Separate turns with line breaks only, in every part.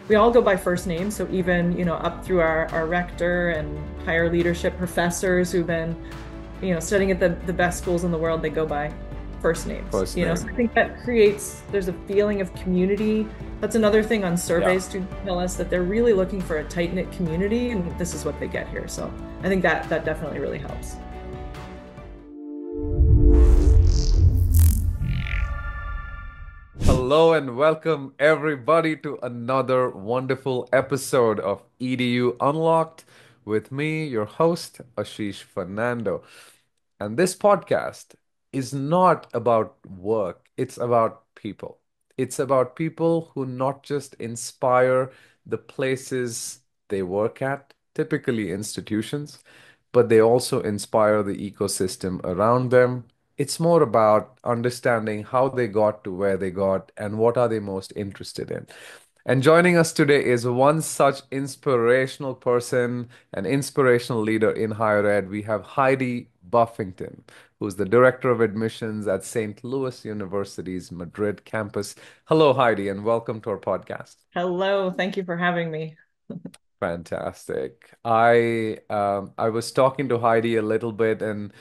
we all go by first name. So even, up through our rector and higher leadership professors who've been, studying at the best schools in the world, they go by first names.
First
So
name.
I think that there's a feeling of community. That's another thing on
Yeah.
surveys to tell us that they're really looking for a tight-knit community, and this is what they get here. So I think that definitely really helps.
Hello and welcome everybody to another wonderful episode of EDU Unlocked with me, your host, Ashish Fernando. And this podcast is not about work, it's about people. It's about people who not just inspire the places they work at, typically institutions, but they also inspire the ecosystem around them. It's more about understanding how they got to where they got and what are they most interested in. And joining us today is one such inspirational person, an inspirational leader in higher ed. We have Heidi Buffington, who's the Director of Admissions at St. Louis University's Madrid campus. Hello, Heidi, and welcome to our podcast.
Hello, thank you for having me.
Fantastic. I was talking to Heidi a little bit, and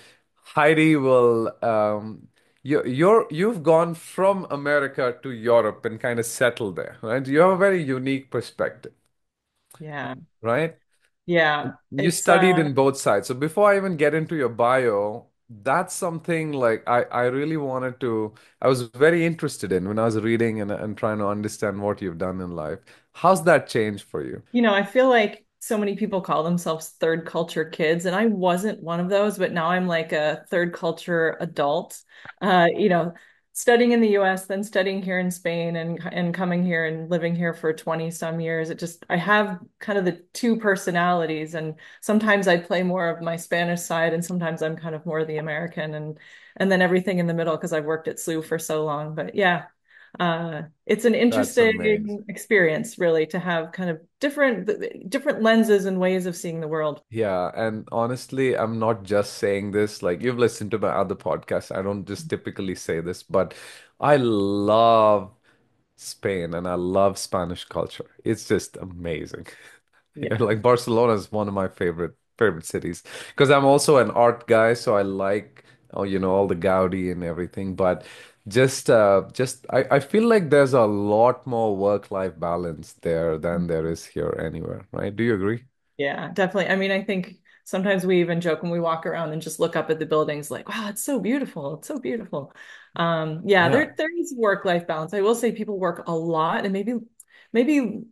Heidi will you've gone from America to Europe and kind of settled there, right? You have a very unique perspective,
Yeah.
right?
Yeah.
You
It's
studied in both sides. So before I even get into your bio, that's something like I really wanted to, I was very interested in when I was reading and trying to understand what you've done in life. How's that changed for you?
I feel like so many people call themselves third culture kids, and I wasn't one of those, but now I'm like a third culture adult. Uh, you know, Studying in the US, then studying here in Spain and coming here and living here for 20 some years. I have kind of the two personalities, and sometimes I play more of my Spanish side, and sometimes I'm kind of more the American and then everything in the middle because I've worked at SLU for so long. But yeah, it's an
That's amazing.
interesting experience, really, to have kind of different lenses and ways of seeing the world.
Yeah, and honestly, I'm not just saying this. Like you've listened to my other podcasts. I don't just typically say this, but I love Spain and I love Spanish culture. It's just amazing.
Yeah,
Like Barcelona is one of my favorite cities because I'm also an art guy, so I like all the Gaudi and everything. But I feel like there's a lot more work-life balance there than there is here anywhere, right? Do you agree?
yeah, definitely. I mean, I think sometimes we even joke when we walk around and just look up at the buildings, like, wow, it's so beautiful. It's so beautiful. Yeah,
Yeah,
there is work-life balance. I will say people work a lot and maybe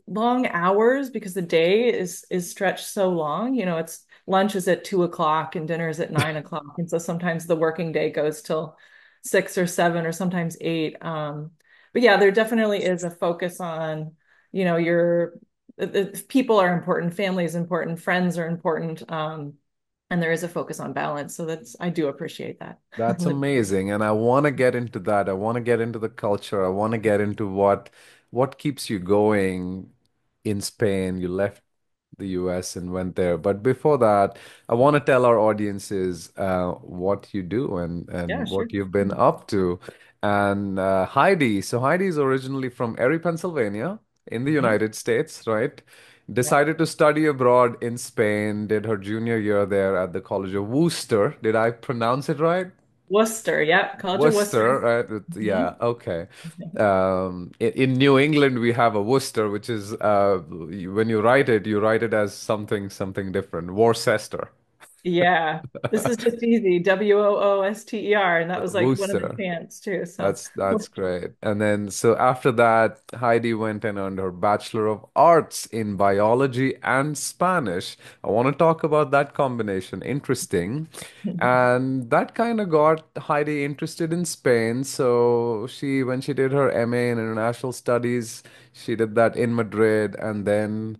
long hours because the day is stretched so long. It's lunch is at 2 o'clock and dinner is at 9 o'clock. And so sometimes the working day goes till 6 or 7 or sometimes 8. But yeah, there definitely is a focus on, your people are important, family is important, friends are important, and there is a focus on balance. So I do appreciate that.
that's amazing. And I want to get into that. I want to get into the culture. I want to get into what keeps you going in Spain. You left the US and went there. But before that, I want to tell our audiences what you do
Yeah,
and
sure.
what you've been up to. And Heidi, so Heidi is originally from Erie, Pennsylvania, in the
Mhm.
United States, right?
Yeah.
Decided to study abroad in Spain, did her junior year there at the College of Worcester. Did I pronounce it right?
Worcester. Yeah. College of Worcester.
Worcester, right?
Mhm.
Yeah, okay. In New England, we have a Worcester, which is when you write it as something different. Worcester,
Yeah. This is just easy. Wooster. And that was like one of the
Worcester.
chants too. So
That's great. And then so after that, Heidi went and earned her Bachelor of Arts in Biology and Spanish. I want to talk about that combination. Interesting. And that kind of got Heidi interested in Spain. So when she did her MA in International Studies, she did that in Madrid and then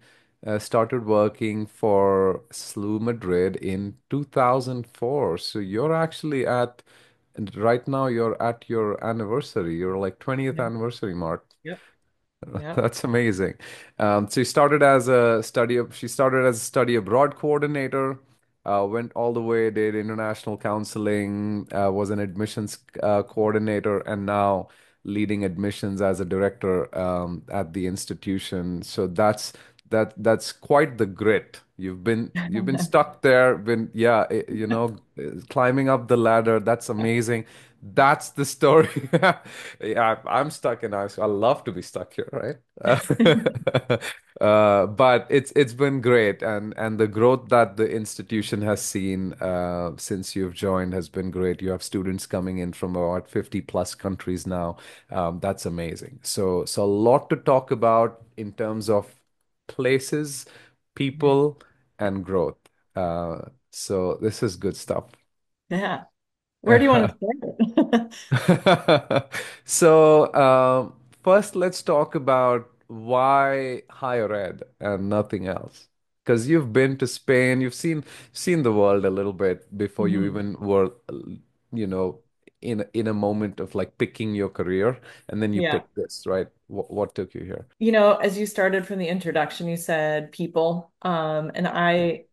started working for SLU Madrid in 2004. So you're actually and right now you're at your anniversary, your like 20th
yeah.
anniversary mark.
Yep. Yep.
That's amazing. So she started as a study abroad coordinator, went all the way, did international counseling, was an admissions coordinator, and now leading admissions as a director at the institution. So that's quite the grit. You've been stuck there, been yeah, climbing up the ladder. That's amazing. That's the story. Yeah, I'm stuck in high school. I love to be stuck here, right? But it's been great, and the growth that the institution has seen since you've joined has been great. You have students coming in from about 50 plus countries now. That's amazing. So a lot to talk about in terms of places, people, and growth. So this is good stuff.
Yeah. Where do you want to start?
So, first, let's talk about why higher ed and nothing else. Because you've been to Spain, you've seen the world a little bit before you
Mhm.
even were, you know, in a moment of like picking your career, and then you
Yeah.
picked this, right? What took you here?
As you started from the introduction, you said people. And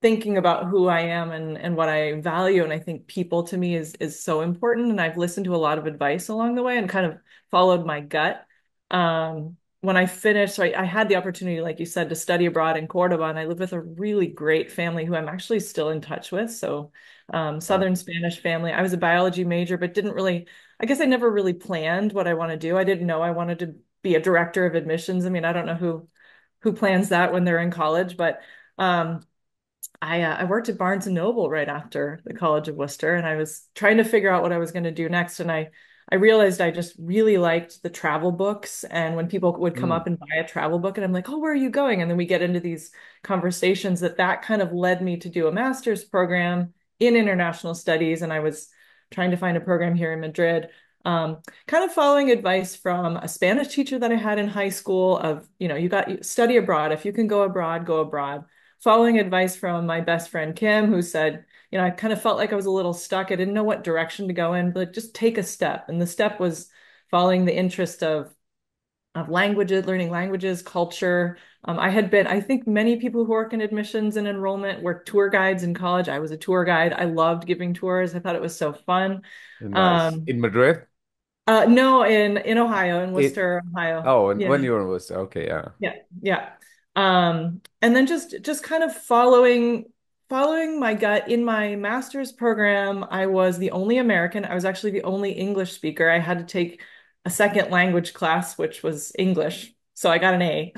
thinking about who I am and what I value, and I think people to me is so important. And I've listened to a lot of advice along the way and kind of followed my gut. When I finished, so I had the opportunity, like you said, to study abroad in Cordoba, and I live with a really great family who I'm actually still in touch with. So,
Wow.
Southern Spanish family. I was a biology major, but didn't really, I guess I never really planned what I want to do. I didn't know I wanted to be a director of admissions. I mean, I don't know who plans that when they're in college, but um, I worked at Barnes and Noble right after the College of Worcester, and I was trying to figure out what I was going to do next. And I realized I just really liked the travel books. And when people would come
Mm,
up and buy a travel book, and I'm like, "Oh, where are you going?" And then we get into these conversations that kind of led me to do a master's program in international studies, and I was trying to find a program here in Madrid. Kind of following advice from a Spanish teacher that I had in high school of, study abroad. If you can go abroad, go abroad, following advice from my best friend Kim, who said, I kind of felt like I was a little stuck. I didn't know what direction to go in, but just take a step. And the step was following the interest of languages, learning languages, culture. I think many people who work in admissions and enrollment were tour guides in college. I was a tour guide. I loved giving tours. I thought it was so fun.
nice.
Um,
In Madrid?
no, in Ohio, in
It
Worcester, Ohio.
Oh, and
Yeah.
when you were in Worcester, okay, yeah.
Yeah, yeah. And then just kind of following my gut in my master's program, I was the only American. I was actually the only English speaker. I had to take a second language class, which was English. So I got an A.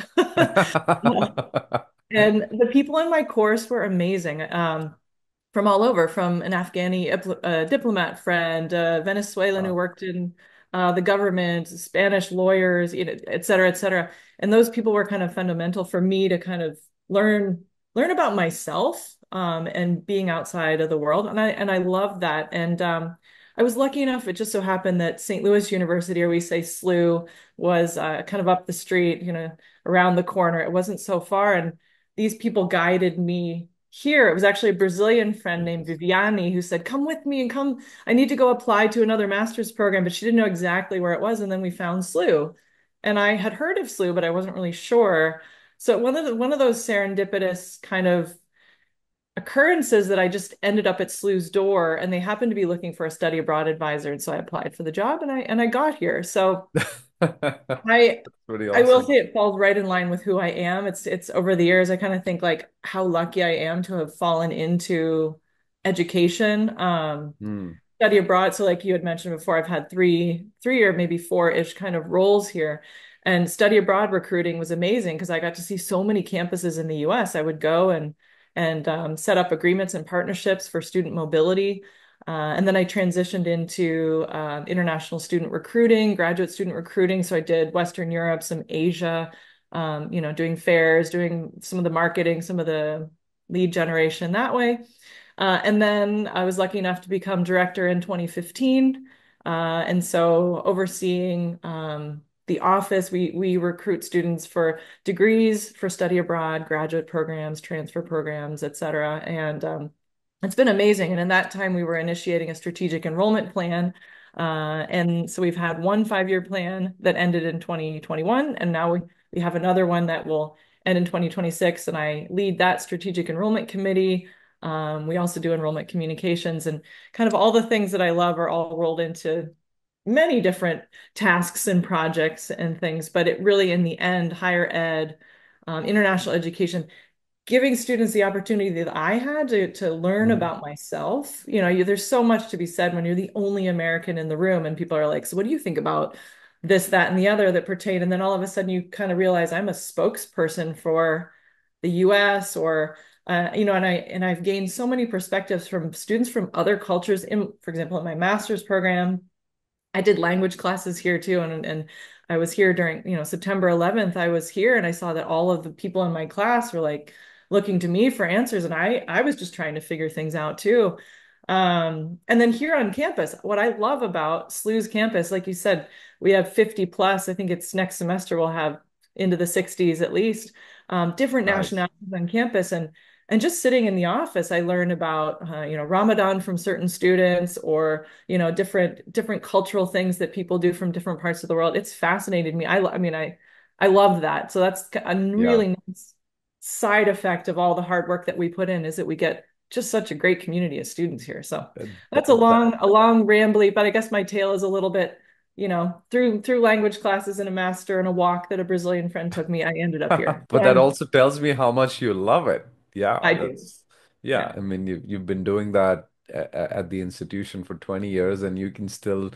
And the people in my course were amazing. From all over, from an Afghani diplomat friend, Venezuelan who
Wow.
worked in the government, Spanish lawyers, et cetera, et cetera. And those people were kind of fundamental for me to kind of learn about myself and being outside of the world. And I love that. And I was lucky enough, it just so happened that St. Louis University, or we say SLU, was kind of up the street, around the corner. It wasn't so far. And these people guided me here. It was actually a Brazilian friend named
Interesting.
Viviani who said, "Come with me and come. I need to go apply to another master's program," but she didn't know exactly where it was. And then we found SLU. And I had heard of SLU, but I wasn't really sure. So one of those serendipitous kind of occurrences that I just ended up at SLU's door, and they happened to be looking for a study abroad advisor. And so I applied for the job, and I got here. So I
That's pretty
I will
awesome.
say it falls right in line with who I am. It's over the years I kind of think like how lucky I am to have fallen into education.
Hmm.
Study abroad. So like you had mentioned before, I've had three or maybe four-ish kind of roles here. And study abroad recruiting was amazing because I got to see so many campuses in the US. I would go and set up agreements and partnerships for student mobility. And then I transitioned into international student recruiting, graduate student recruiting. So I did Western Europe, some Asia, doing fairs, doing some of the marketing, some of the lead generation that way. And then I was lucky enough to become director in 2015. And so overseeing the office, we recruit students for degrees, for study abroad, graduate programs, transfer programs, et cetera. And it's been amazing. And in that time, we were initiating a strategic enrollment plan. And so we've had one 5-year plan that ended in 2021, and now we have another one that will end in 2026. And I lead that strategic enrollment committee. We also do enrollment communications, and kind of all the things that I love are all rolled into many different tasks and projects and things, but it really, in the end, higher ed, international education, giving students the opportunity that I had to learn
Mhm.
about myself. There's so much to be said when you're the only American in the room and people are like, so what do you think about this, that, and the other that pertain? And then all of a sudden you kind of realize I'm a spokesperson for the US or I've gained so many perspectives from students from other cultures for example, in my master's program. I did language classes here too, and I was here during, September 11th. I was here and I saw that all of the people in my class were like looking to me for answers, and I was just trying to figure things out too. And then here on campus, what I love about SLU's campus, like you said, we have 50 plus. I think it's next semester we'll have into the 60s at least, different
Nice.
nationalities on campus, and just sitting in the office, I learned about Ramadan from certain students, or different cultural things that people do from different parts of the world. It's fascinated me. I mean, I love that. So that's a
Yeah.
really nice side effect of all the hard work that we put in, is that we get just such a great community of students here. So that's a
That, that,
long rambly, but I guess my tale is a little bit, through language classes and a master and a walk that a Brazilian friend took me, I ended up here.
but that also tells me how much you love it. Yeah,
I do.
that's yeah.
Yeah.
I mean, you've been doing that at the institution for 20 years, and you can still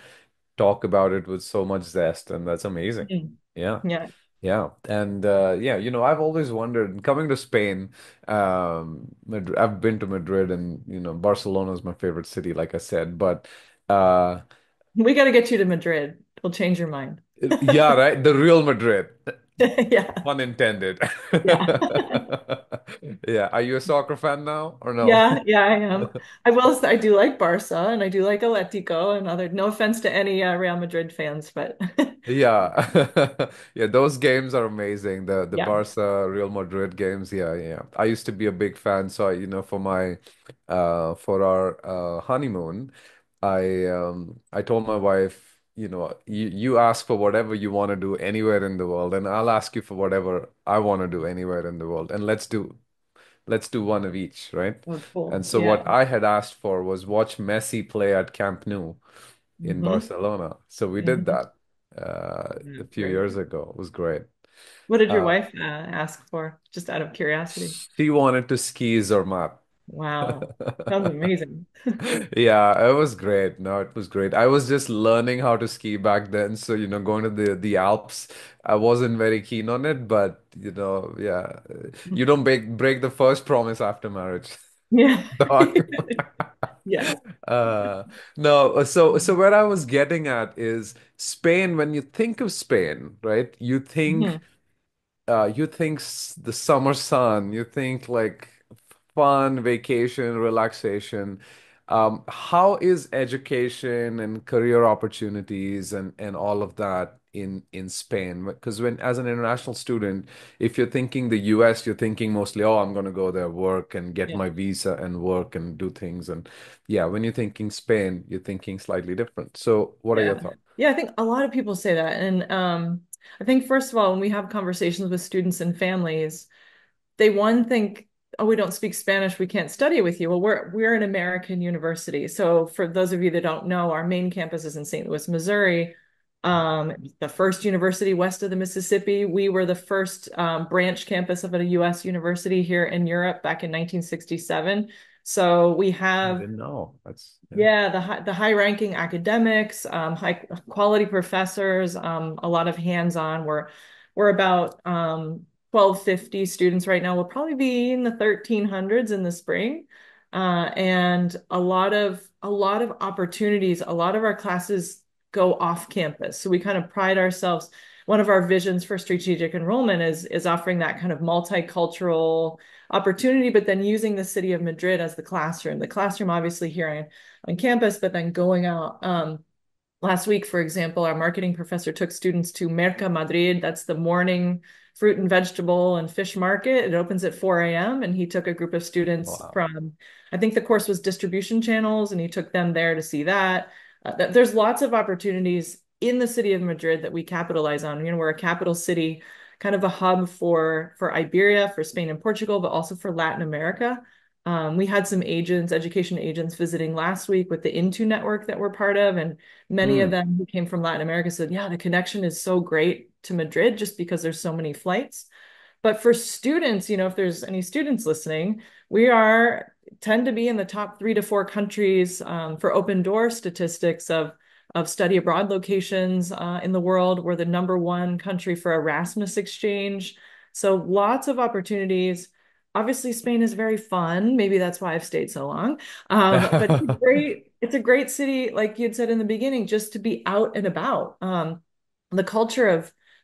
talk about it with so much zest, and that's amazing.
Mhm.
Yeah.
Yeah.
Yeah, and yeah, I've always wondered coming to Spain. Madrid, I've been to Madrid, and Barcelona is my favorite city, like I said. But uh,
We got to get you to Madrid. We'll change your mind.
yeah, right, the real Madrid,
Yeah.
pun intended.
Yeah.
Yeah, are you a soccer fan now or no?
Yeah. Yeah, I am. I do like Barca and I do like Atletico and other, no offense to any Real Madrid fans, but
Yeah. Yeah, those games are amazing. The
yeah.
Barca Real Madrid games. Yeah, yeah. I used to be a big fan, so for my for our honeymoon, I told my wife, you ask for whatever you want to do anywhere in the world, and I'll ask you for whatever I want to do anywhere in the world, and let's do one of each, right?
Oh,
And
cool.
so
Yeah.
what I had asked for was watch Messi play at Camp Nou in
Hmm.
Barcelona. So we did
Hmm.
that a
That's
few
great.
years ago. It was great.
What did your
Uh,
wife ask for? Just out of curiosity.
she wanted to ski Zermatt.
Wow. Sounds amazing.
Yeah, it was great. No, it was great. I was just learning how to ski back then, so going to the Alps, I wasn't very keen on it, but yeah, you don't break the first promise after marriage.
Yeah.
Dog.
Yes.
Uh, no, so where I was getting at is Spain. When you think of Spain, right?
Mhm.
You think the summer sun, you think like fun, vacation, relaxation. How is education and career opportunities and all of that in Spain? Because when as an international student, if you're thinking the US, you're thinking mostly, oh, I'm going to go there, work and get
Yeah.
my visa and work and do things. And yeah, when you're thinking Spain, you're thinking slightly different. So what are your
Yeah.
thoughts?
Yeah, I think a lot of people say that. And I think first of all, when we have conversations with students and families, they one think, oh, we don't speak Spanish, we can't study with you. Well, we're an American university. So for those of you that don't know, our main campus is in St. Louis, Missouri. The first university west of the Mississippi. We were the first branch campus of a US university here in Europe back in 1967. So we
I
have,
didn't know. That's yeah.
yeah, the high ranking academics, high quality professors, a lot of hands-on. We're about 1250 students right now. We'll probably be in the 1300s in the spring. And a lot of opportunities. A lot of our classes go off campus. So we kind of pride ourselves. One of our visions for strategic enrollment is offering that kind of multicultural opportunity, but then using the city of Madrid as the classroom. The classroom obviously here on campus, but then going out. Last week, for example, our marketing professor took students to Merca Madrid. That's the morning fruit and vegetable and fish market. It opens at 4 a.m. And he took a group of students
Wow.
from, I think the course was distribution channels, and he took them there to see that. There's lots of opportunities in the city of Madrid that we capitalize on. We're a capital city, kind of a hub for Iberia, for Spain and Portugal, but also for Latin America. We had some agents, education agents visiting last week with the Into network that we're part of, and many of
Mm.
them who came from Latin America said, yeah, the connection is so great to Madrid just because there's so many flights. But for students, if there's any students listening, we are tend to be in the top 3 to 4 countries for open door statistics of study abroad locations in the world. We're the number 1 country for Erasmus exchange. So lots of opportunities. Obviously, Spain is very fun. Maybe that's why I've stayed so long. But it's a great city, like you'd said in the beginning, just to be out and about. The culture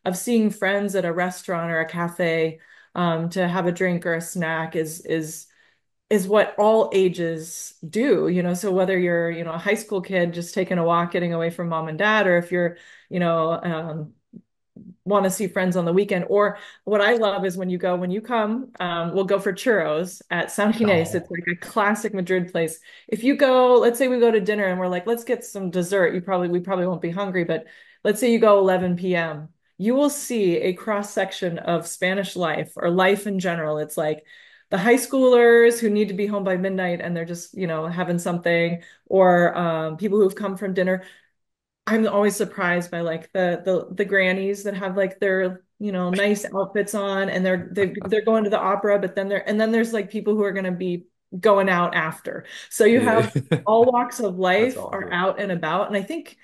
of seeing friends at a restaurant or a cafe to have a drink or a snack is what all ages do, so whether you're, a high school kid just taking a walk, getting away from mom and dad, or if you're, want to see friends on the weekend. Or what I love is when you come, we'll go for churros at San Ginés. It's
Oh,
like a classic Madrid place. If you go, let's say we go to dinner and we're like, let's get some dessert. We probably won't be hungry, but let's say you go 11 p.m. You will see a cross section of Spanish life or life in general. It's like the high schoolers who need to be home by midnight and they're just, having something, or people who've come from dinner. I'm always surprised by like the grannies that have like their nice outfits on, and they're going to the opera, but then there's like people who are going to be going out after. So you
yeah.
have all walks of
That's
life are
awesome.
out and about, and I think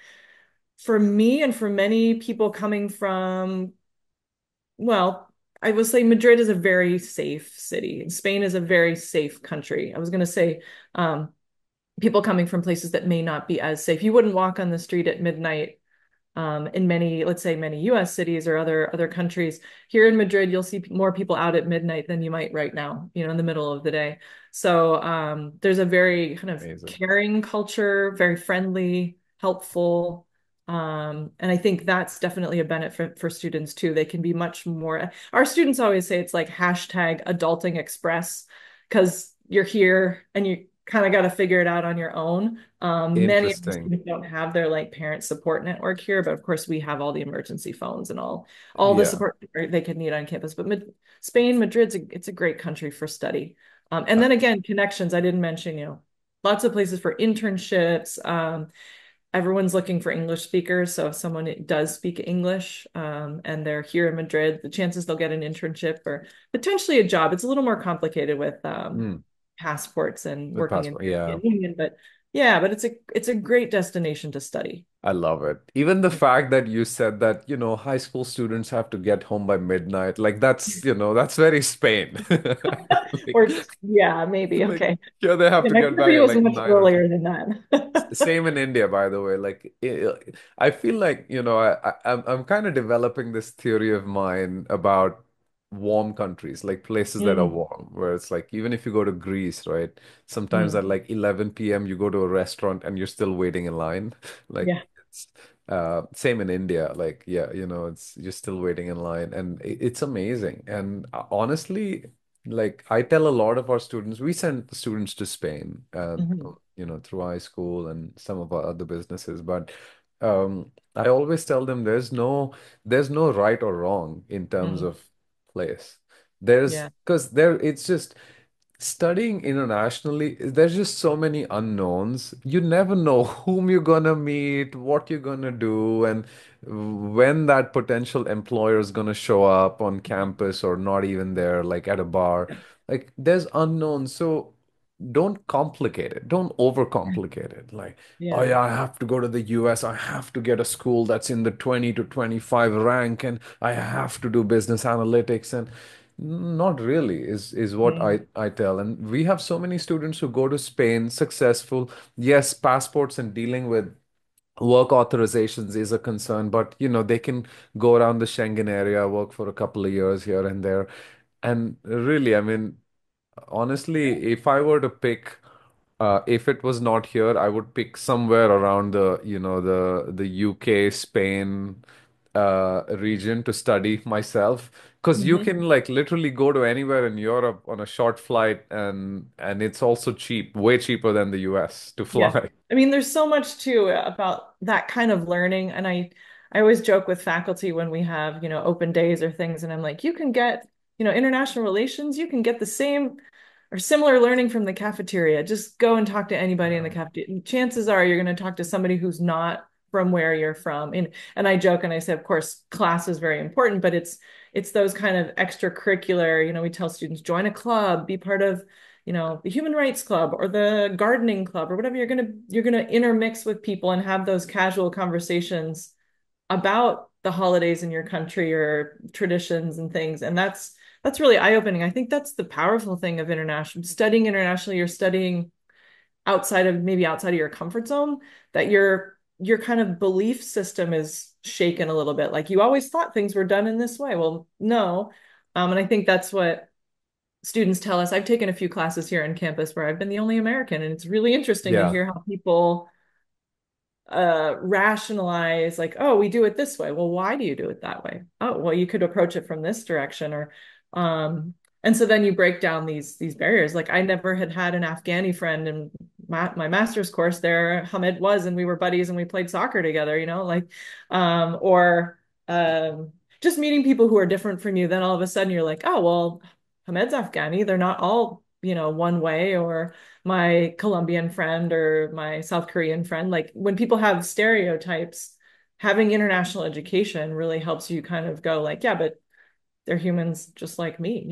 for me and for many people coming from, well, I would say Madrid is a very safe city, and Spain is a very safe country. I was going to say people coming from places that may not be as safe. You wouldn't walk on the street at midnight in many, let's say, many US cities or other countries. Here in Madrid, you'll see more people out at midnight than you might right now, in the middle of the day. So there's a very kind of
Amazing.
caring culture, very friendly, helpful. And I think that's definitely a benefit for students too. They can be much more, our students always say it's like hashtag adulting express, because you're here and you kind of got to figure it out on your own. Many of the
Interesting.
students don't have their like parent support network here, but of course we have all the emergency phones and all the
Yeah.
support they could need on campus. But Spain, Madrid's it's a great country for study. And then again, connections. I didn't mention, lots of places for internships. Everyone's looking for English speakers. So if someone does speak English and they're here in Madrid, the chances they'll get an internship or potentially a job. It's a little more complicated with
Mm.
passports and
With
working in
passport.
the
Yeah.
European Union, but yeah, but it's a great destination to study.
I love it. Even the fact that you said that, high school students have to get home by midnight, like that's very Spain. Like,
Or yeah, maybe.
like
Okay.
here they have
Yeah,
to
my
get back
curfew
at
was
like
much
9 or 10.
earlier than that.
Same in India, by the way. Like, I feel like, I'm kind of developing this theory of mine about warm countries, like places that are
Mm,
warm, where it's like, even if you go to Greece, right? Sometimes at
mm,
like 11 p.m., you go to a restaurant and you're still waiting in line. Like,
yeah.
it's same in India. Like, yeah, it's you're still waiting in line, and it's amazing. And honestly, like I tell a lot of our students, we send the students to Spain,
Mhm,
through high school and some of our other businesses. But I always tell them there's no right or wrong in terms
mm,
of place. There's
yeah.
because it's just studying internationally, there's just so many unknowns. You never know whom you're gonna meet, what you're gonna do, and when that potential employer is gonna show up on campus or not even there, like at a bar. Like there's unknowns. So don't complicate it. Don't overcomplicate it. Like, oh
Yeah.
yeah, I have to go to the US. I have to get a school that's in the 20 to 25 rank, and I have to do business analytics. And not really is what I
Mm,
I tell. And we have so many students who go to Spain successful. Yes, passports and dealing with work authorizations is a concern, but they can go around the Schengen area, work for a couple of years here and there. And really, I mean, honestly, if I were to pick, if it was not here, I would pick somewhere around the UK, Spain, region to study myself, because you
mhm.
can like literally go to anywhere in Europe on a short flight, and it's also cheap, way cheaper than the US to
Yeah.
fly.
I mean, there's so much too about that kind of learning. And I always joke with faculty when we have, open days or things, and I'm like, you can get, international relations, you can get the same or similar learning from the cafeteria. Just go and talk to anybody in the
Yeah.
cafeteria. Chances are you're going to talk to somebody who's not from where you're from. And I joke and I say, of course, class is very important, but it's those kind of extracurricular, we tell students join a club, be part of, the human rights club or the gardening club or whatever. You're gonna intermix with people and have those casual conversations about the holidays in your country or traditions and things. And that's really eye-opening. I think that's the powerful thing of international studying internationally. You're studying outside of your comfort zone, that your kind of belief system is shaken a little bit. Like you always thought things were done in this way. Well, no. And I think that's what students tell us. I've taken a few classes here on campus where I've been the only American, and it's really interesting to
Yeah.
hear how people rationalize like, oh, we do it this way. Well, why do you do it that way? Oh, well, you could approach it from this direction. Or and so then you break down these barriers. Like I never had an Afghani friend in my master's course there. Hamid was, and we were buddies and we played soccer together, like or just meeting people who are different from you. Then all of a sudden you're like, oh, well, Hamid's Afghani. They're not all, one way. Or my Colombian friend or my South Korean friend. Like when people have stereotypes, having international education really helps you kind of go like, yeah, but they're humans just like me.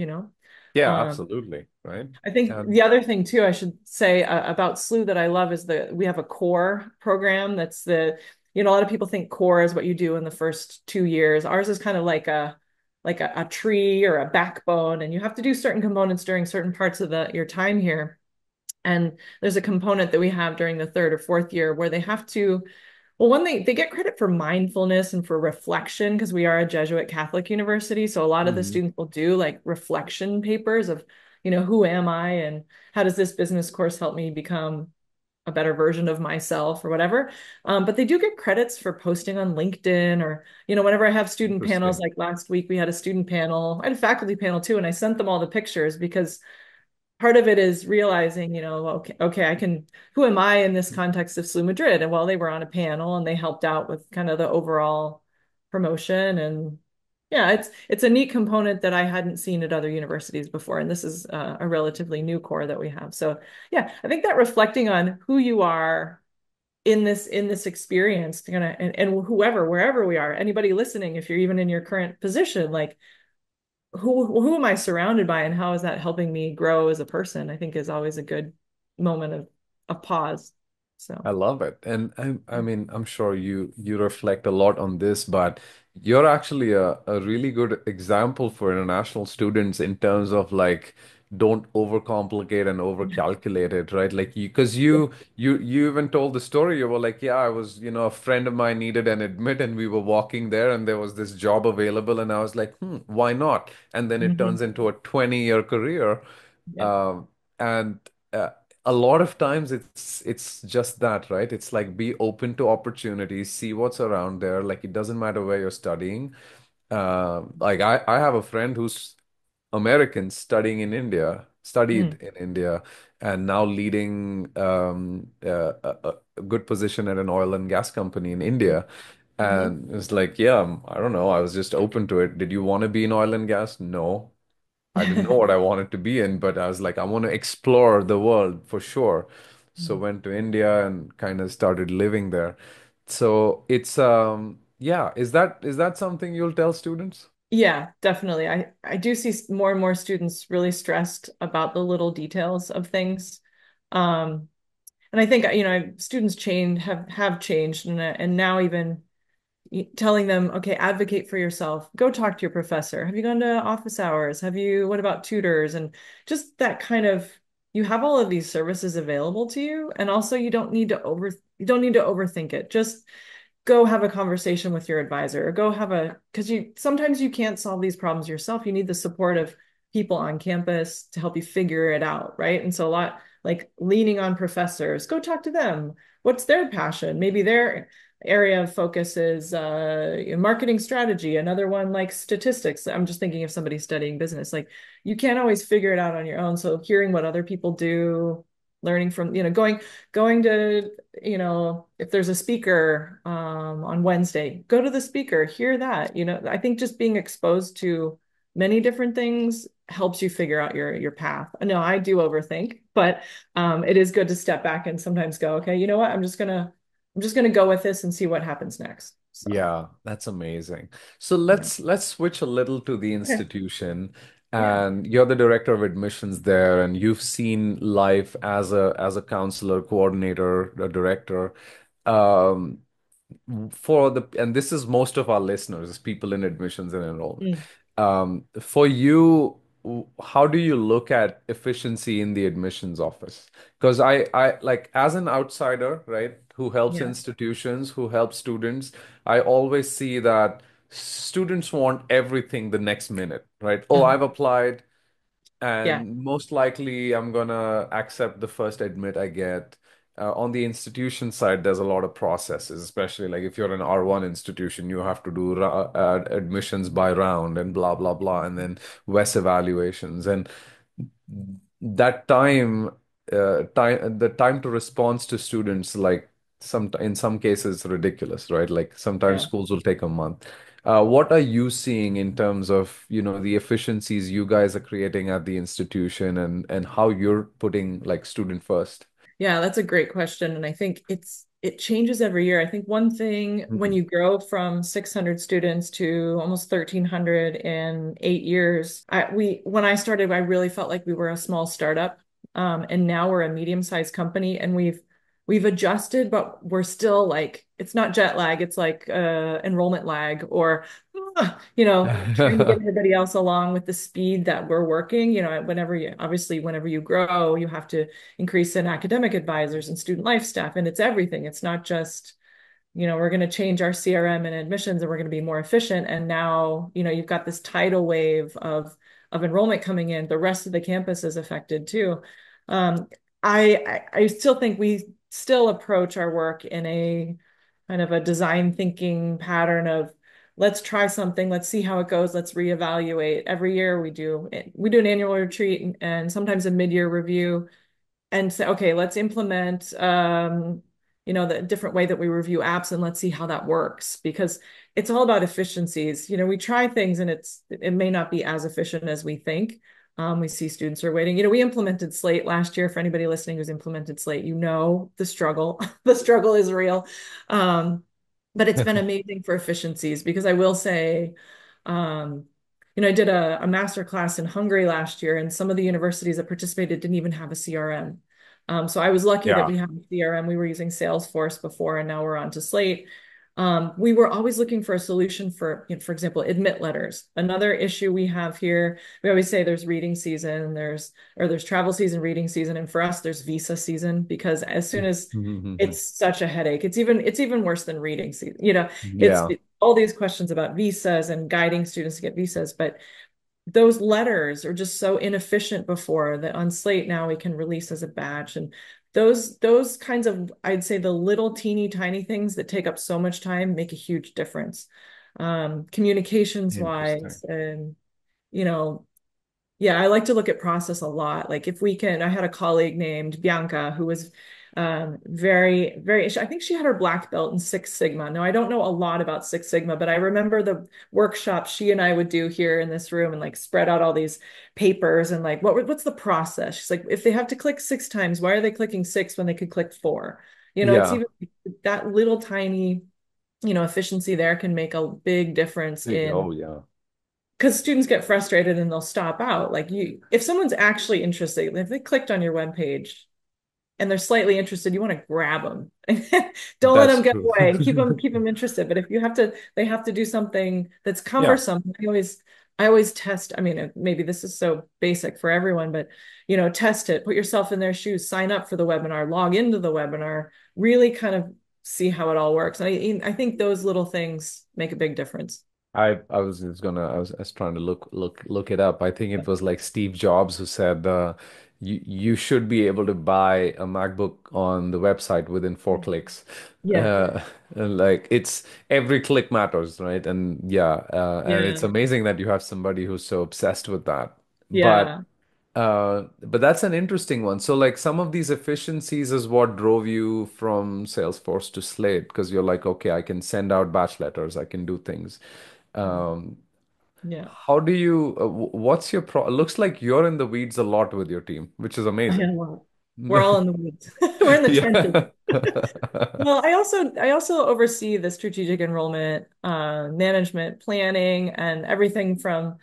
Yeah,
Um,
absolutely. Right.
I think
And
the other thing too, I should say about SLU that I love is that we have a core program. That's a lot of people think core is what you do in the first 2 years. Ours is kind of like a tree or a backbone, and you have to do certain components during certain parts of your time here. And there's a component that we have during the third or fourth year where they have to, well, one, they get credit for mindfulness and for reflection because we are a Jesuit Catholic university. So a lot of the
mhm.
students will do like reflection papers of, who am I and how does this business course help me become a better version of myself or whatever. But they do get credits for posting on LinkedIn or, whenever I have student panels,
Interesting.
like last week we had a student panel, I had a faculty panel too, and I sent them all the pictures because part of it is realizing, okay, who am I in this context of SLU Madrid? And while they were on a panel and they helped out with kind of the overall promotion, and yeah, it's a neat component that I hadn't seen at other universities before. And this is a relatively new core that we have. So yeah, I think that reflecting on who you are in this experience, kind of, and wherever we are, anybody listening, if you're even in your current position, like who am I surrounded by and how is that helping me grow as a person, I think is always a good moment of pause. So
I love it. And I mean, I'm sure you reflect a lot on this, but you're actually a really good example for international students in terms of like don't overcomplicate and overcalculate it, right? Like because you even told the story. You were like, yeah, I was, a friend of mine needed an admit and we were walking there and there was this job available and I was like, why not? And then it turns
Mhm.
into a 20-year career.
Yep.
Um, and a lot of times it's just that, right? It's like be open to opportunities, see what's around there. Like it doesn't matter where you're studying. Like I have a friend who's American studying in India, studied
Mm.
in India, and now leading a good position at an oil and gas company in India.
Mhm.
And it's like, yeah, I don't know. I was just open to it. Did you want to be in oil and gas? No. I didn't know what I wanted to be in, but I was like, I want to explore the world for sure. So went to India and kind of started living there. So it's yeah, is that something you'll tell students?
Yeah, definitely. I do see more and more students really stressed about the little details of things. Um, and I think, students have changed, and now even telling them, okay, advocate for yourself. Go talk to your professor. Have you gone to office hours? What about tutors? And just that kind of, you have all of these services available to you. And also you don't need to overthink it. Just go have a conversation with your advisor or go have because sometimes you can't solve these problems yourself. You need the support of people on campus to help you figure it out, right? And so a lot like leaning on professors, go talk to them. What's their passion? Maybe their area of focus is marketing strategy, another one like statistics. I'm just thinking of somebody studying business. Like you can't always figure it out on your own. So hearing what other people do, learning from, going to, if there's a speaker on Wednesday, go to the speaker, hear that. I think just being exposed to many different things helps you figure out your path. No, I do overthink, but it is good to step back and sometimes go, okay, you know what? I'm just gonna go with this and see what happens next. So
Yeah, that's amazing. So
yeah.
let's switch a little to the
Okay.
institution.
Yeah.
And you're the director of admissions there, and you've seen life as a counselor, coordinator, a director. Um, for the and this is most of our listeners, is people in admissions and enrollment.
Mm,
For you, how do you look at efficiency in the admissions office? Because I like as an outsider, right, who helps
yeah.
institutions, who helps students, I always see that students want everything the next minute, right? Oh,
Uh-huh.
I've applied.
Yeah.
And most likely, I'm gonna accept the first admit I get. On the institution side, there's a lot of processes, especially like if you're an R1 institution, you have to do admissions by round and blah, blah, blah, and then WES evaluations. And that the time to response to students, like in some cases, ridiculous, right? Like sometimes
Yeah.
schools will take a month. What are you seeing in terms of, the efficiencies you guys are creating at the institution and how you're putting like student first?
Yeah, that's a great question. And I think it changes every year. I think one thing when
Mhm.
you grow from 600 students to almost 1,300 in 8 years, when I started, I really felt like we were a small startup. And now we're a medium-sized company and we've adjusted, but we're still like it's not jet lag, it's like enrollment lag or trying to get everybody else along with the speed that we're working. Whenever you grow, you have to increase in academic advisors and student life staff, and it's everything. It's not just, we're going to change our CRM and admissions and we're going to be more efficient. And now, you've got this tidal wave of enrollment coming in. The rest of the campus is affected too. Um, I still think we still approach our work in a kind of a design thinking pattern of let's try something, let's see how it goes, let's reevaluate. Every year we do an annual retreat and sometimes a mid-year review and say, okay, let's implement, the different way that we review apps and let's see how that works because it's all about efficiencies. We try things and it may not be as efficient as we think. We see students are waiting. We implemented Slate last year. For anybody listening who's implemented Slate, the struggle. The struggle is real. Um, but it's been amazing for efficiencies because I will say, um, I did a master class in Hungary last year, and some of the universities that participated didn't even have a CRM. So I was lucky that
Yeah.
we have a CRM. We were using Salesforce before, and now we're on to Slate. We were always looking for a solution for example, admit letters. Another issue we have here, we always say there's reading season, there's travel season, reading season, and for us, there's visa season because as soon as it's such a headache, it's even worse than reading season. It's
Yeah.
all these questions about visas and guiding students to get visas, but those letters are just so inefficient before that on Slate now we can release as a batch and those kinds of I'd say the little teeny tiny things that take up so much time make a huge difference communications
Interesting.
wise and you know yeah, I like to look at process a lot. Like if we can, I had a colleague named Bianca who was very, very, I think she had her black belt in Six Sigma. Now, I don't know a lot about Six Sigma, but I remember the workshops she and I would do here in this room and like spread out all these papers and like, what's the process? She's like, if they have to click 6 times, why are they clicking six when they could click four? It's
Yeah.
even that little tiny, efficiency there can make a big difference in
Oh, yeah.
because students get frustrated and they'll stop out. Like if someone's actually interested, if they clicked on your webpage and they're slightly interested, you want to grab them. Don't let
That's
them get
true.
away and keep them interested. But if they have to do something that's
Yeah.
cumbersome. I always test. I mean, maybe this is so basic for everyone, but test it, put yourself in their shoes, sign up for the webinar, log into the webinar, really kind of see how it all works. And I think those little things make a big difference.
I was trying to look it up. I think it was like Steve Jobs who said you should be able to buy a MacBook on the website within 4 clicks.
Yeah.
Uh, and like it's every click matters, right? And yeah, and it's
Yeah.
amazing that you have somebody who's so obsessed with that.
Yeah.
But that's an interesting one. So like some of these efficiencies is what drove you from Salesforce to Slate because you're like, okay, I can send out batch letters, I can do things. Um,
Yeah.
How do you, what's your looks like you're in the weeds a lot with your team, which is
I
amazing.
am. We're all in the weeds. We're in the trenches.
Yeah.
Well, I also oversee the strategic enrollment, management, planning, and everything from,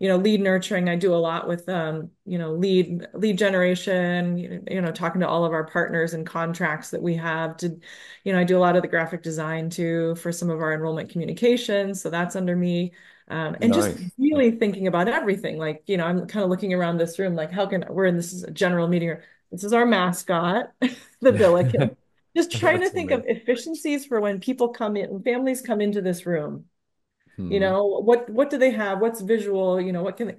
lead nurturing. I do a lot with lead generation, talking to all of our partners and contracts that we have to, I do a lot of the graphic design too for some of our enrollment communications. So that's under me. And just
Nice.
really thinking about everything. Like, I'm kind of looking around this room, like we're in this is a general meeting. This is our mascot, the Billiken, just trying to
That's
think of
amazing.
efficiencies for when people come in, families come into this room.
Hmm.
What do they have? What's visual? What can they,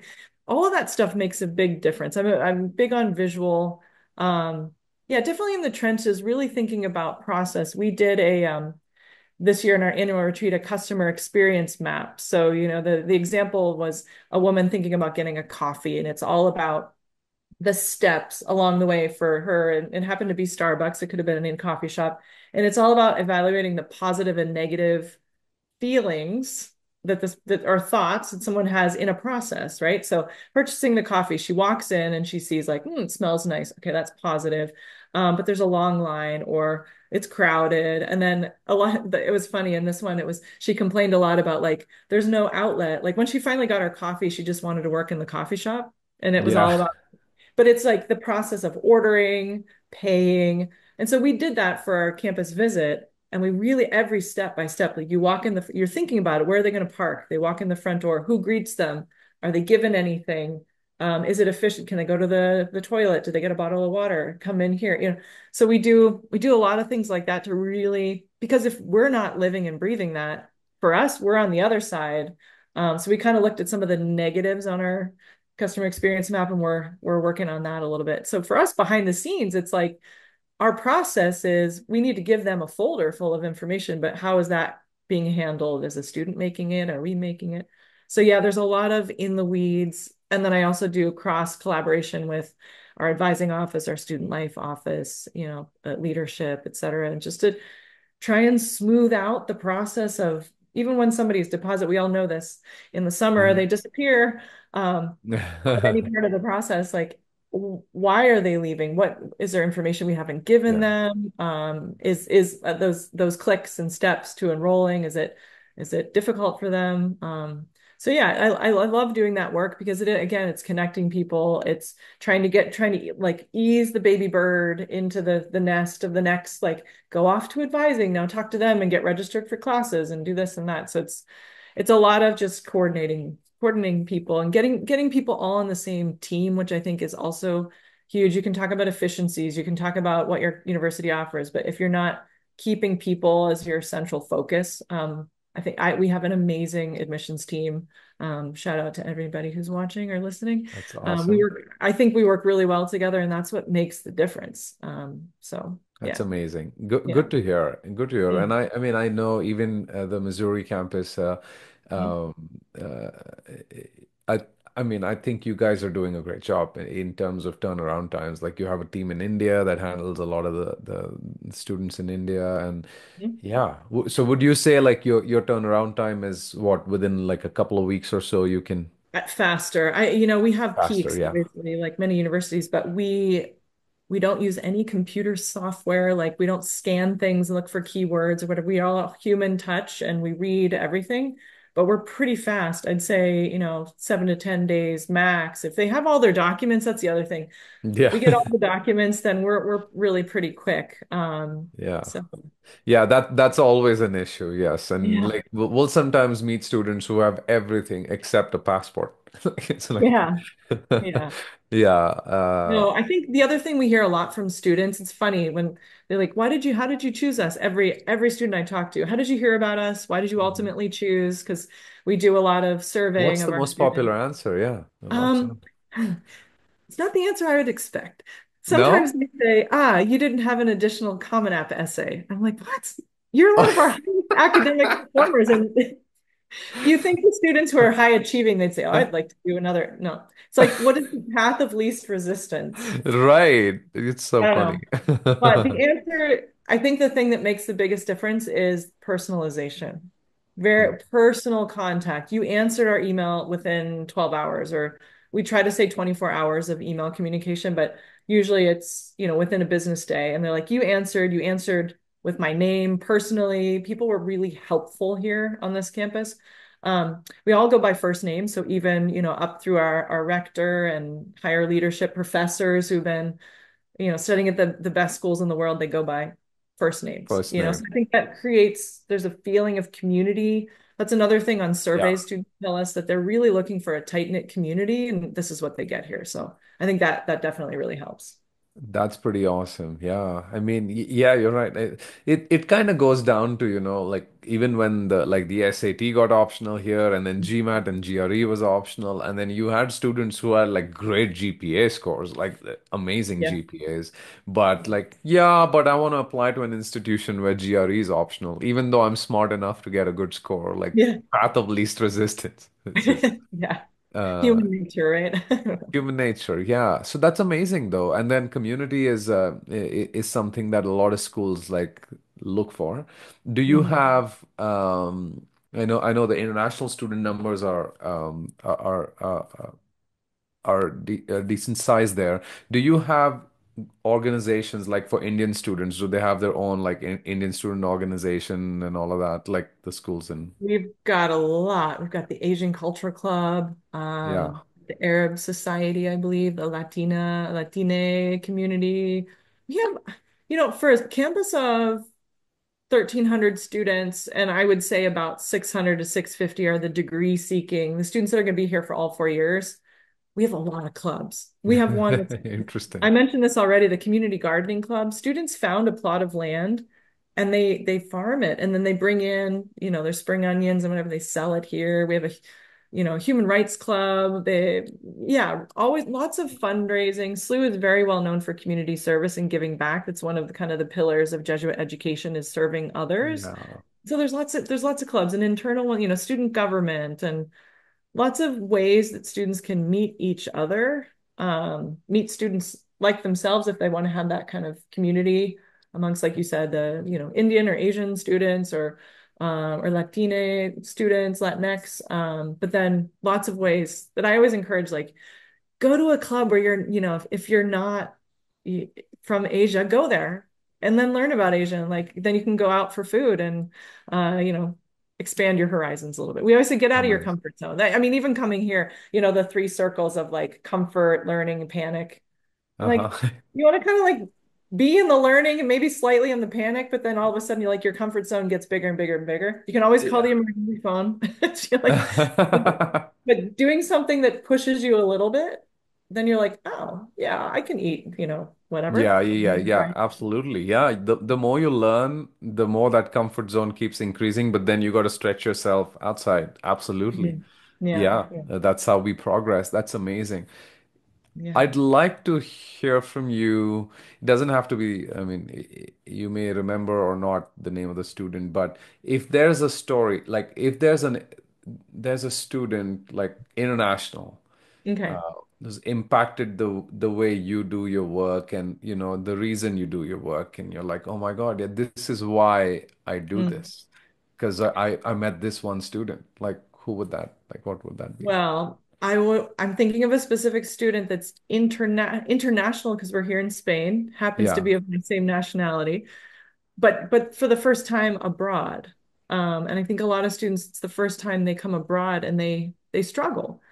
all of that stuff makes a big difference. I'm big on visual. Um, yeah, definitely in the trenches, really thinking about process. We did a this year in our annual retreat a customer experience map. So, the example was a woman thinking about getting a coffee, and it's all about the steps along the way for her, and it happened to be Starbucks. It could have been in a coffee shop. And it's all about evaluating the positive and negative feelings that are thoughts that someone has in a process, right? So purchasing the coffee, she walks in and she sees like, it smells nice. Okay, that's positive. But there's a long line or it's crowded. And then it was funny in this one, it was, she complained a lot about like, there's no outlet. Like when she finally got her coffee, she just wanted to work in the coffee shop. And it was all
Yeah.
about, but it's like the process of ordering, paying. And so we did that for our campus visit. And we really, every step by step, like you walk in you're thinking about it. Where are they going to park? They walk in the front door. Who greets them? Are they given anything? Is it efficient? Can they go to the toilet? Do they get a bottle of water? Come in here. So we do a lot of things like that to really, because if we're not living and breathing that, for us, we're on the other side. So we kind of looked at some of the negatives on our customer experience map, and we're working on that a little bit. So for us behind the scenes, it's like our process is we need to give them a folder full of information, but how is that being handled? Is a student making it? Are we making it? So yeah, there's a lot of in the weeds. And then I also do cross collaboration with our advising office, our student life office, leadership, et cetera, and just to try and smooth out the process of even when somebody's deposit, we all know this in the summer,
Mhm.
they disappear. At any part of the process, like why are they leaving? What is there information we haven't given
Yeah,
them? Is those clicks and steps to enrolling, is it difficult for them? So yeah, I love doing that work because again, it's connecting people. It's trying to like ease the baby bird into the nest of the next, like go off to advising, now talk to them and get registered for classes and do this and that. So it's a lot of just coordinating people and getting people all on the same team, which I think is also huge. You can talk about efficiencies, you can talk about what your university offers, but if you're not keeping people as your central focus, I think we have an amazing admissions team. Shout out to everybody who's watching or listening.
that's
We
awesome.
work, I think we work really well together, and that's what makes the difference. So
That's
yeah,
amazing. Good,
yeah.
good to hear. Good to hear. And
Mm.
I mean, I know even the Missouri campus.
Mhm.
Um, uh, I, I mean, I think you guys are doing a great job in terms of turnaround times. Like you have a team in India that handles a lot of the students in India, and yeah. So would you say like your turnaround time is what within like a couple of weeks or so you can
Faster. We have
faster?
peaks,
Yeah.
obviously, like many universities, but we don't use any computer software. Like we don't scan things and look for keywords or whatever. We all human touch and we read everything, but we're pretty fast. I'd say, 7 to 10 days max. If they have all their documents, that's the other thing.
Yeah.
We get all the documents, then we're really pretty quick.
Yeah.
So
Yeah, that's always an issue, yes. And
yeah,
like we'll sometimes meet students who have everything except a passport. It's like
yeah, yeah.
yeah,
No, I think the other thing we hear a lot from students, it's funny when they're like, how did you choose us? Every student I talk to, how did you hear about us? Why did you
Mhm.
ultimately choose? Because we do a lot of surveying
What's the
of our
most popular
students.
answer? Yeah. No,
Um,
absolutely.
it's not the answer I would expect. Sometimes
No?
they say, you didn't have an additional Common App essay. I'm like, what? You're one of our highest academic performers, and you think the students who are high achieving, they'd say, oh, I'd like to do another. No, it's like, what is the path of least resistance?
Right. It's so
I don't
funny.
know. But the answer, I think the thing that makes the biggest difference is personalization. very personal contact. You answered our email within 12 hours, or we try to say 24 hours of email communication, but usually it's, within a business day. And they're like, you answered with my name personally. People were really helpful here on this campus. We all go by first name. So even, up through our rector and higher leadership professors who've been studying at the best schools in the world, they go by first names,
First
So
name.
I think that there's a feeling of community. That's another thing on
Yeah.
surveys to tell us that they're really looking for a tight-knit community, and this is what they get here. So I think that definitely really helps.
That's pretty awesome. Yeah. I mean, yeah, you're right. It kind of goes down to, like even when the SAT got optional here and then GMAT and GRE was optional and then you had students who had like great GPA scores, like amazing
Yeah.
GPAs, but like, yeah, but I want to apply to an institution where GRE is optional, even though I'm smart enough to get a good score, like
Yeah.
path of least resistance. It's just
Yeah.
uh
Human nature, right?
Human nature, yeah. So that's amazing though. And then community is something that a lot of schools like look for. Do you
Mhm.
have I know the international student numbers are decent size there. Do you have organizations like for Indian students? Do they have their own like Indian student organization and all of that, like the schools in?
We've got a lot. We've got the Asian Culture Club,
Yeah.
the Arab Society, I believe, the Latine community. We have, for a campus of 1,300 students, and I would say about 600 to 650 are the degree seeking, the students that are going to be here for all 4 years. We have a lot of clubs. We have one that's, I
Interesting.
mentioned this already, the community gardening club. Students found a plot of land and they farm it and then they bring in, their spring onions and whatever they sell it here. We have a, human rights club. Yeah, always lots of fundraising. SLU is very well known for community service and giving back. That's one of the kind of the pillars of Jesuit education is serving others.
Yeah.
So there's lots of clubs and internal one, student government and lots of ways that students can meet each other, meet students like themselves if they want to have that kind of community amongst, like you said, the Indian or Asian students or Latine students, Latinx. But then lots of ways that I always encourage, like go to a club where if you're not from Asia, go there and then learn about Asia. And like then you can go out for food and uh, you know, expand your horizons a little bit. We always say get out of your
Amazing.
comfort zone. I mean, even coming here, the three circles of like comfort, learning, and panic. And like
Uh-huh.
you want to kind of like be in the learning and maybe slightly in the panic, but then all of a sudden you like your comfort zone gets bigger and bigger and bigger. You can always call the
Yeah.
emergency phone. You're like, but doing something that pushes you a little bit, then you're like, oh, yeah, I can eat, whatever.
Yeah, yeah, yeah, yeah, absolutely. Yeah, the more you learn, the more that comfort zone keeps increasing, but then you got to stretch yourself outside. Absolutely.
Mhm. Yeah,
Yeah,
yeah,
that's how we progress. That's amazing.
yeah.
I'd like to hear from you. It doesn't have to be, I mean, you may remember or not the name of the student, but if there's a story, like if there's a student like international
Okay.
has impacted the way you do your work and the reason you do your work and you're like, oh my God, yeah, this is why I do
Mm.
this because I met this one student. Like who would that like what would that be?
Well, I'm thinking of a specific student that's international because we're here in Spain, happens to
Yeah.
be of the same nationality, but for the first time abroad. And I think a lot of students, it's the first time they come abroad and they struggle.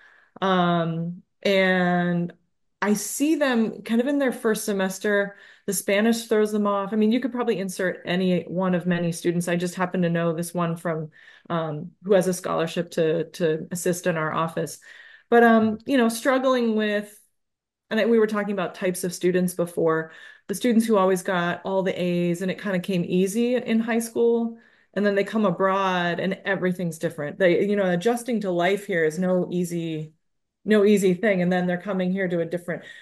And I see them kind of in their first semester, the Spanish throws them off. I mean, you could probably insert any one of many students. I just happen to know this one from who has a scholarship to assist in our office. But struggling with, and we were talking about types of students before, the students who always got all the A's and it kind of came easy in high school. And then they come abroad and everything's different. Adjusting to life here is no easy thing. And then they're coming here to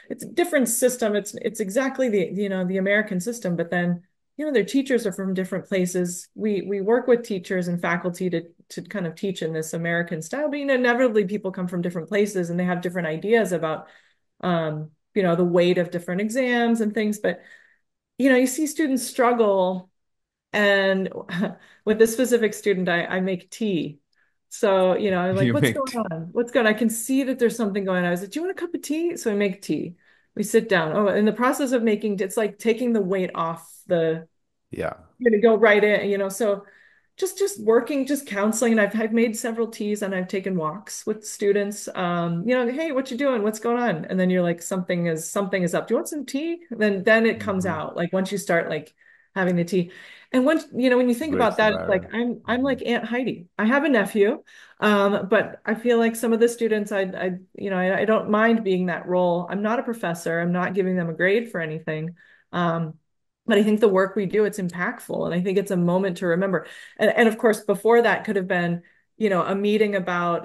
it's a different system. It's exactly the American system, but then, their teachers are from different places. We work with teachers and faculty to kind of teach in this American style, but inevitably people come from different places and they have different ideas about the weight of different exams and things. But, you see students struggle And with this specific student, I make tea. So, I'm like,
You
what's
make
going on? What's going on? I can see that there's something going on. I was like, do you want a cup of tea? So I make tea. We sit down. Oh, in the process of making, it's like taking the weight off
yeah.
you're gonna go right in, so just working, just counseling. And I've made several teas and I've taken walks with students. Hey, what you doing? What's going on? And then you're like, something is up. Do you want some tea? Then it comes
Hmm.
out. Like once you start like having the tea. And once, when you think
Breaks
about
the
that, it's like
barrier.
I'm
Mhm.
like Aunt Heidi. I have a nephew. But I feel like some of the students I don't mind being that role. I'm not a professor. I'm not giving them a grade for anything. Um, but I think the work we do, it's impactful. And I think it's a moment to remember. And of course, before that could have been, a meeting about,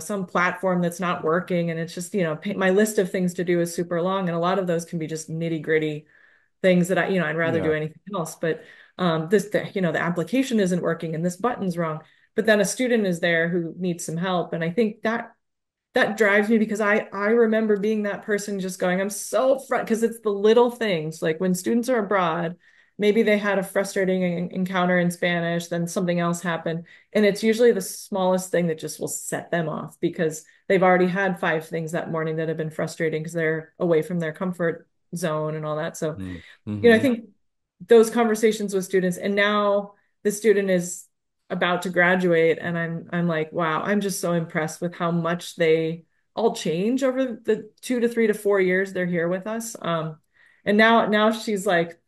some platform that's not working. And it's just, my list of things to do is super long. And a lot of those can be just nitty gritty things that I'd rather do
Yeah.
anything else. But the application isn't working and this button's wrong. But then a student is there who needs some help. And I think that drives me because I remember being that person just going, I'm so front because it's the little things like when students are abroad, maybe they had a frustrating encounter in Spanish, then something else happened. And it's usually the smallest thing that just will set them off because they've already had five things that morning that have been frustrating because they're away from their comfort zone and all that. So, I
Mm-hmm.
think those conversations with students, and now the student is about to graduate, and I'm like, wow, I'm just so impressed with how much they all change over the 2 to 3 to 4 years they're here with us. And now she's like,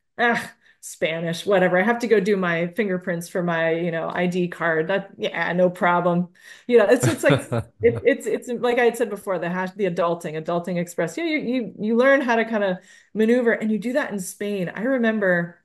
Spanish, whatever. I have to go do my fingerprints for my, ID card. That, yeah, no problem. It's like it's like I had said before, the adulting express. Yeah, you learn how to kind of maneuver, and you do that in Spain. I remember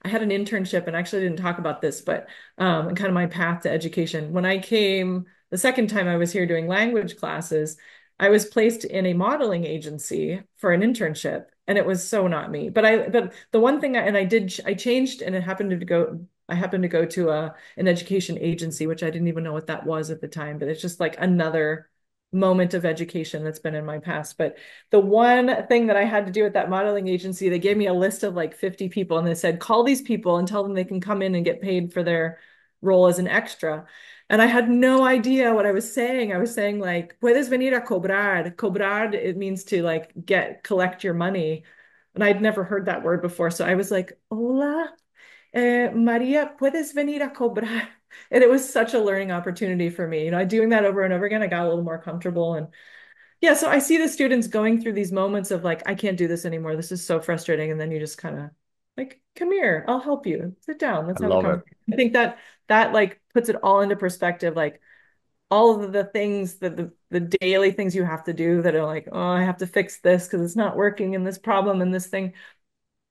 I had an internship and actually didn't talk about this, but and kind of my path to education. When I came the second time I was here doing language classes, I was placed in a modeling agency for an internship, and it was so not me. But the one thing I changed, and I happened to go to an education agency, which I didn't even know what that was at the time, but it's just like another moment of education that's been in my past. But the one thing that I had to do at that modeling agency, they gave me a list of like 50 people and they said, call these people and tell them they can come in and get paid for their role as an extra. And I had no idea what I was saying. I was saying like, puedes venir a cobrar. Cobrar, it means to like collect your money. And I'd never heard that word before. So I was like, hola, Maria, puedes venir a cobrar. And it was such a learning opportunity for me. Doing that over and over again, I got a little more comfortable. And yeah, so I see the students going through these moments of like, I can't do this anymore. This is so frustrating. And then you just kind of like, come here, I'll help you. Sit down, let's
I
have a
love it.
conversation. I think that like puts it all into perspective, like all of the things that the daily things you have to do that are like, oh, I have to fix this because it's not working and this problem and this thing.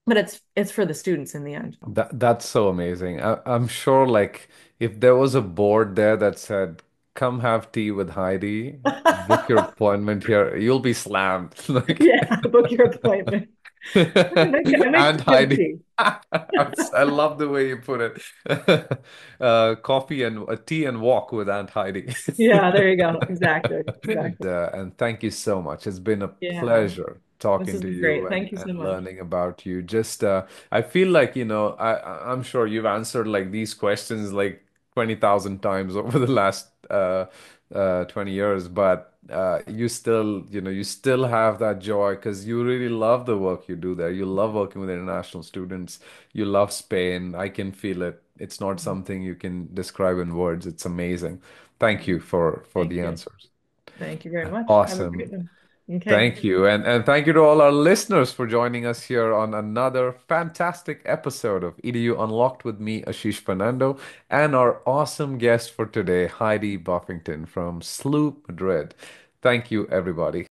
But it's for the students in the end.
That's so amazing. I'm sure like if there was a board there that said, "Come have tea with Heidi, book your appointment here," you'll be slammed. Like
Yeah, book your appointment. I make
and
good
Heidi.
tea.
I love the way you put it. Coffee and tea and walk with Aunt Heidi.
Yeah, there you go. Exactly. Exactly.
And thank you so much. It's been a
Yeah.
pleasure
This
talking
has
to
been
you
great. Thank you
and
so much.
learning about you. Just I feel like, I'm sure you've answered like these questions like 20,000 times over the last 20 years, but you still have that joy because you really love the work you do there. You love working with international students. You love Spain. I can feel it. It's not something you can describe in words. It's amazing. Thank you for
Thank
the
you.
answers.
Thank you very much. Have a great
Awesome.
one. Okay.
Thank you. And thank you to all our listeners for joining us here on another fantastic episode of EDU Unlocked with me, Ashish Fernando, and our awesome guest for today, Heidi Buffington from SLU Madrid. Thank you, everybody.